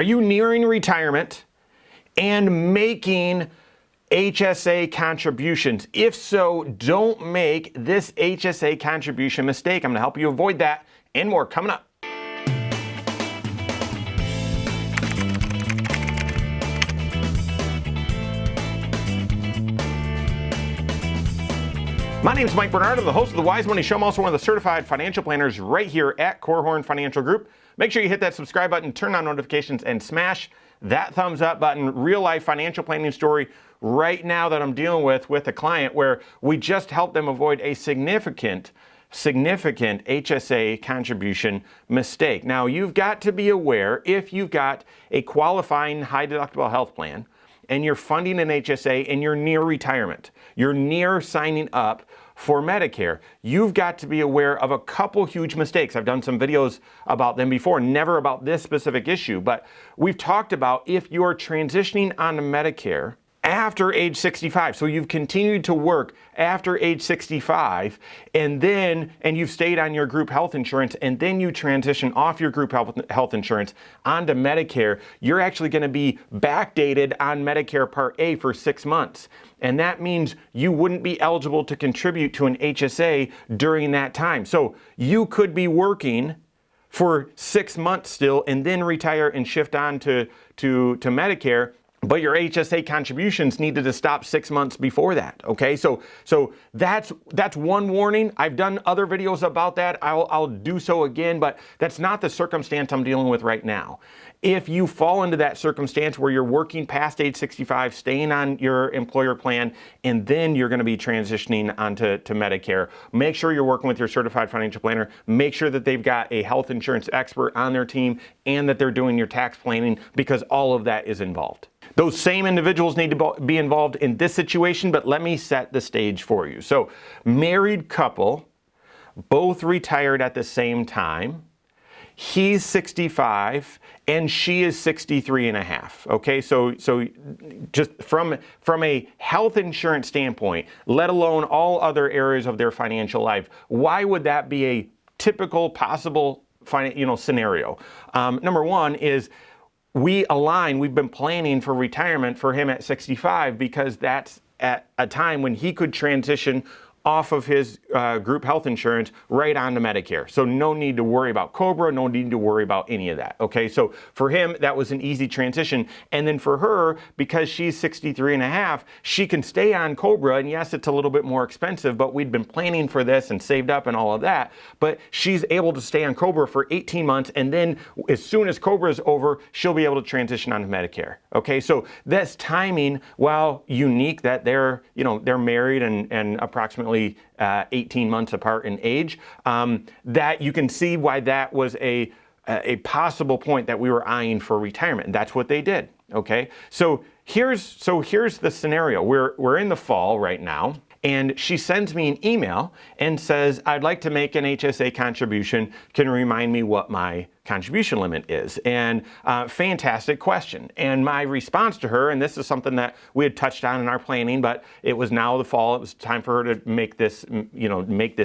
Are you nearing retirement and making HSA contributions? If so, don't make this HSA contribution mistake. I'm going to help you avoid that and more coming up. My name is Mike Bernard. I'm the host of the Wise Money Show. I'm also one of the certified financial planners right here at Korhorn Financial Group. Make sure you hit that subscribe button, turn on notifications, and smash that thumbs up button. Real life financial planning story right now that I'm dealing with a client where we just helped them avoid a significant HSA contribution mistake. Now, you've got to be aware, if you've got a qualifying high deductible health plan and you're funding an HSA and you're near retirement, you're near signing up for Medicare, you've got to be aware of a couple huge mistakes. I've done some videos about them before, never about this specific issue, but we've talked about if you're transitioning onto Medicare after age 65. So you've continued to work after age 65 and you've stayed on your group health insurance and then you transition off your group health insurance onto Medicare, you're actually going to be backdated on Medicare Part A for 6 months. And that means you wouldn't be eligible to contribute to an HSA during that time. So you could be working for 6 months still and then retire and shift on to Medicare, but your HSA contributions needed to stop 6 months before that, okay? So that's one warning. I've done other videos about that. I'll do so again, but that's not the circumstance I'm dealing with right now. If you fall into that circumstance where you're working past age 65, staying on your employer plan, and then you're going to be transitioning onto Medicare, make sure you're working with your certified financial planner. Make sure that they've got a health insurance expert on their team and that they're doing your tax planning, because all of that is involved. Those same individuals need to be involved in this situation, but let me set the stage for you. So, married couple, both retired at the same time. He's 65 and she is 63 and a half. Okay, so just from a health insurance standpoint, let alone all other areas of their financial life, why would that be a typical possible scenario? Number one is we've been planning for retirement for him at 65 because that's at a time when he could transition off of his group health insurance right onto Medicare. So no need to worry about COBRA, no need to worry about any of that, okay? So for him, that was an easy transition. And then for her, because she's 63 and a half, she can stay on COBRA, and yes, it's a little bit more expensive, but we'd been planning for this and saved up and all of that, but she's able to stay on COBRA for 18 months, and then as soon as COBRA is over, she'll be able to transition onto Medicare, okay? So that's timing, while unique that they're married and approximately 18 months apart in age, that you can see why that was a possible point that we were eyeing for retirement. And that's what they did. Okay, so here's the scenario. We're in the fall right now, and she sends me an email and says, I'd like to make an HSA contribution. Can you remind me what my contribution limit is? And fantastic question. And my response to her, and this is something that we had touched on in our planning, but it was now the fall, it was time for her to make this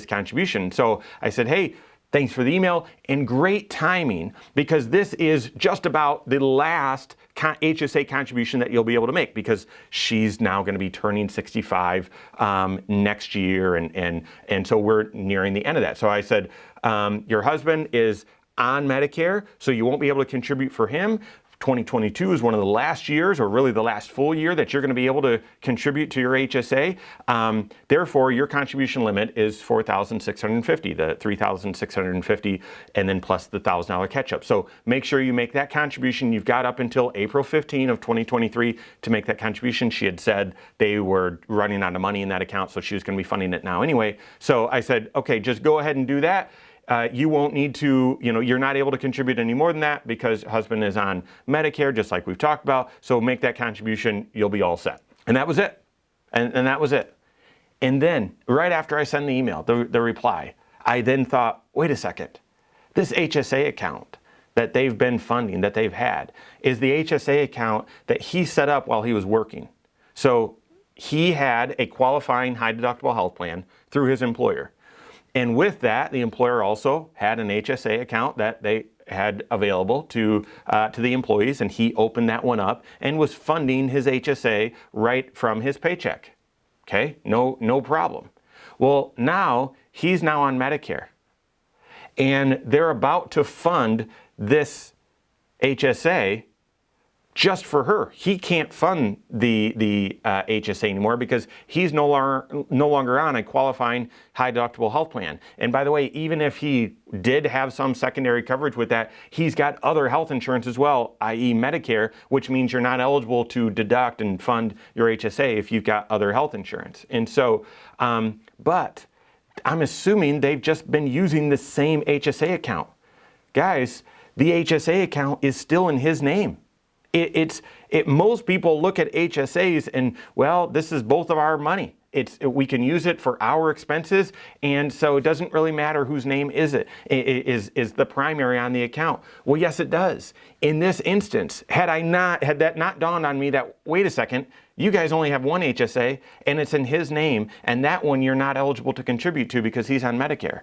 contribution. So I said, hey, thanks for the email, and great timing, because this is just about the last HSA contribution that you'll be able to make, because she's now going to be turning 65 next year, and so we're nearing the end of that. So I said, your husband is on Medicare, so you won't be able to contribute for him. 2022 is one of the last years, or really the last full year, that you're going to be able to contribute to your HSA. Therefore, your contribution limit is $4,650, the $3,650, and then plus the $1,000 catch-up. So make sure you make that contribution. You've got up until April 15 of 2023 to make that contribution. She had said they were running out of money in that account, so she was going to be funding it now anyway. So I said, okay, just go ahead and do that. You won't need to, you're not able to contribute any more than that because husband is on Medicare, just like we've talked about. So make that contribution, you'll be all set. And that was it. And that was it. And then right after I send the email, the reply, I then thought, wait a second, this HSA account that they've been funding, that they've had, is the HSA account that he set up while he was working. So he had a qualifying high deductible health plan through his employer. And with that, the employer also had an HSA account that they had available to the employees, and he opened that one up and was funding his HSA right from his paycheck. Okay, no problem. Well, he's now on Medicare, and they're about to fund this HSA just for her. He can't fund the HSA anymore because he's no longer on a qualifying high deductible health plan. And by the way, even if he did have some secondary coverage with that, he's got other health insurance as well, i.e. Medicare, which means you're not eligible to deduct and fund your HSA if you've got other health insurance. And so, but I'm assuming they've just been using the same HSA account. Guys, the HSA account is still in his name. Most people look at HSAs and, well, this is both of our money. We can use it for our expenses, and so it doesn't really matter whose name is the primary on the account. Well, yes, it does. In this instance, had that not dawned on me that, wait a second, you guys only have one HSA and it's in his name, and that one you're not eligible to contribute to because he's on Medicare.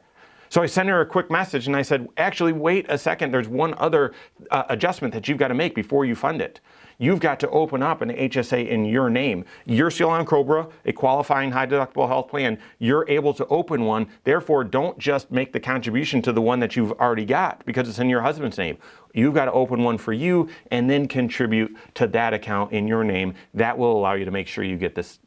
So I sent her a quick message and I said, actually, wait a second. There's one other adjustment that you've got to make before you fund it. You've got to open up an HSA in your name. You're still on COBRA, a qualifying high deductible health plan. You're able to open one. Therefore, don't just make the contribution to the one that you've already got because it's in your husband's name. You've got to open one for you and then contribute to that account in your name. That will allow you to make sure you get this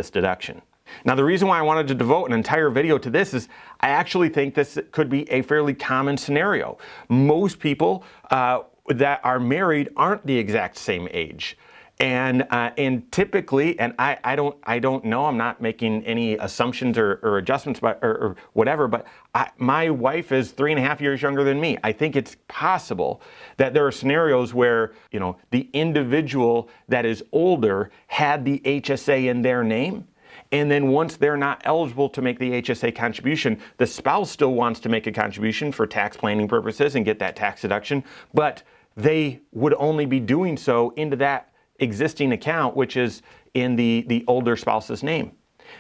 deduction. Now, the reason why I wanted to devote an entire video to this is I actually think this could be a fairly common scenario. Most people that are married aren't the exact same age. And typically, and I don't know, I'm not making any assumptions or adjustments or whatever, but my wife is 3.5 years younger than me. I think it's possible that there are scenarios where, the individual that is older had the HSA in their name. And then once they're not eligible to make the HSA contribution, the spouse still wants to make a contribution for tax planning purposes and get that tax deduction, but they would only be doing so into that existing account, which is in the older spouse's name.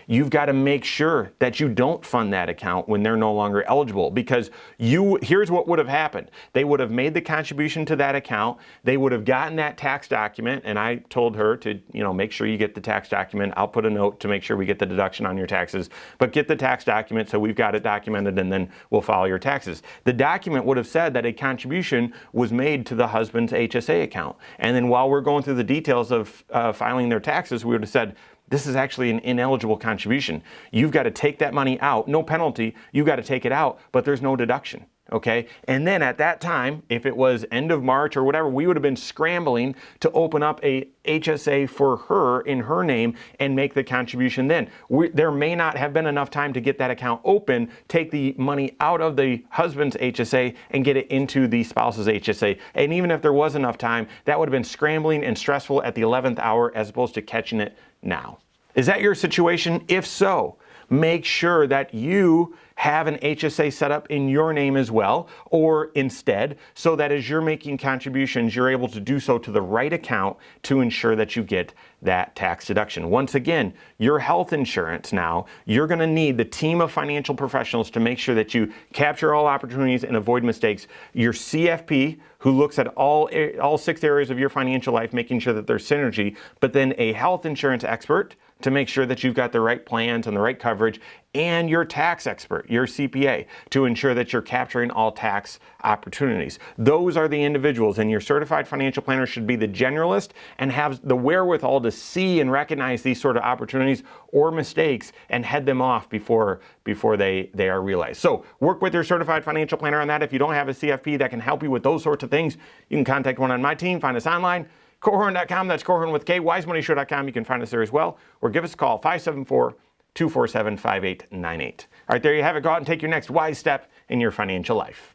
You've got to make sure that you don't fund that account when they're no longer eligible, because here's what would have happened. They would have made the contribution to that account. They would have gotten that tax document, and I told her to, make sure you get the tax document. I'll put a note to make sure we get the deduction on your taxes, but get the tax document so we've got it documented, and then we'll file your taxes. The document would have said that a contribution was made to the husband's HSA account. And then while we're going through the details of filing their taxes, we would have said, this is actually an ineligible contribution. You've got to take that money out, no penalty. You've got to take it out, but there's no deduction, okay? And then at that time, if it was end of March or whatever, we would have been scrambling to open up a HSA for her in her name and make the contribution then. There may not have been enough time to get that account open, take the money out of the husband's HSA and get it into the spouse's HSA. And even if there was enough time, that would have been scrambling and stressful at the 11th hour as opposed to catching it now. Is that your situation? If so, make sure that you have an HSA set up in your name as well, or instead, so that as you're making contributions, you're able to do so to the right account to ensure that you get that tax deduction. Once again, your health insurance now, you're going to need the team of financial professionals to make sure that you capture all opportunities and avoid mistakes. Your CFP, who looks at all 6 areas of your financial life, making sure that there's synergy, but then a health insurance expert to make sure that you've got the right plans and the right coverage, and your tax expert, your CPA, to ensure that you're capturing all tax opportunities. Those are the individuals, and your certified financial planner should be the generalist and have the wherewithal to see and recognize these sort of opportunities or mistakes and head them off before they are realized. So work with your certified financial planner on that. If you don't have a CFP that can help you with those sorts of things, you can contact one on my team. Find us online. Korhorn.com, that's Korhorn with K, wisemoneyshow.com, you can find us there as well, or give us a call, 574-247-5898. All right, there you have it. Go out and take your next wise step in your financial life.